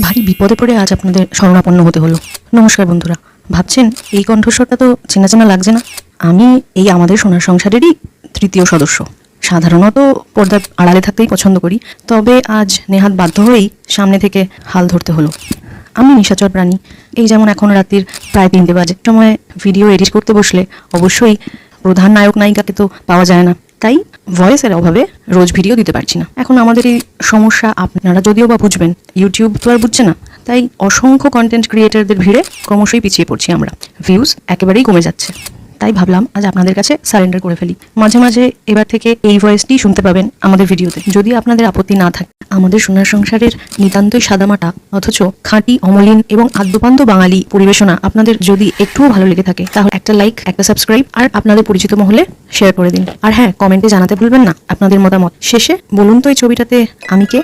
ভারী বিপদে পড়ে আজ আপনাদের শরণাপন্ন হতে হলো। নমস্কার বন্ধুরা, ভাবছেন এই কণ্ঠস্বরটা তো চেনা চেনা লাগছে না? আমি এই আমাদের সোনার সংসারেরই তৃতীয় সদস্য। সাধারণত পর্দার আড়ালে থাকতেই পছন্দ করি, তবে আজ নেহাত বাধ্য হয়েই সামনে থেকে হাল ধরতে হলো। আমি নিশাচর প্রাণী। এই যেমন এখন রাত্রির প্রায় 3টে বাজে, সময় ভিডিও এডিট করতে বসলে অবশ্যই প্রধান নায়ক নায়িকাকে তো পাওয়া যায় না, তাই ভয়েসের অভাবে রোজ ভিডিও দিতে পারছি না। এখন আমাদের এই সমস্যা আপনারা যদিও বা বুঝবেন, ইউটিউব তো আর বুঝছে না, তাই অসংখ্য কন্টেন্ট ক্রিয়েটারদের ভিড়ে ক্রমশই পিছিয়ে পড়ছি আমরা। ভিউজ একেবারেই কমে যাচ্ছে, তাই ভাবলাম আজ আপনাদের কাছে সারেন্ডার করে ফেলি। মাঝে মাঝে এবার থেকে এই ভয়েসটি শুনতে পাবেন আমাদের ভিডিওতে, যদি আপনাদের আপত্তি না থাকে। আমাদের সোনার সংসারের নিতান্তই সাদামাটা অথচ খাঁটি, অমলিন এবং আদ্যপান্ত বাঙালি পরিবেশনা আপনাদের যদি একটুও ভালো লেগে থাকে, তাহলে একটা লাইক, একটা সাবস্ক্রাইব আর আপনাদের পরিচিত মহলে শেয়ার করে দিন। আর হ্যাঁ, কমেন্টে জানাতে ভুলবেন না আপনাদের মতামত। শেষে বলুন তো, এই ছবিটাতে আমি কে?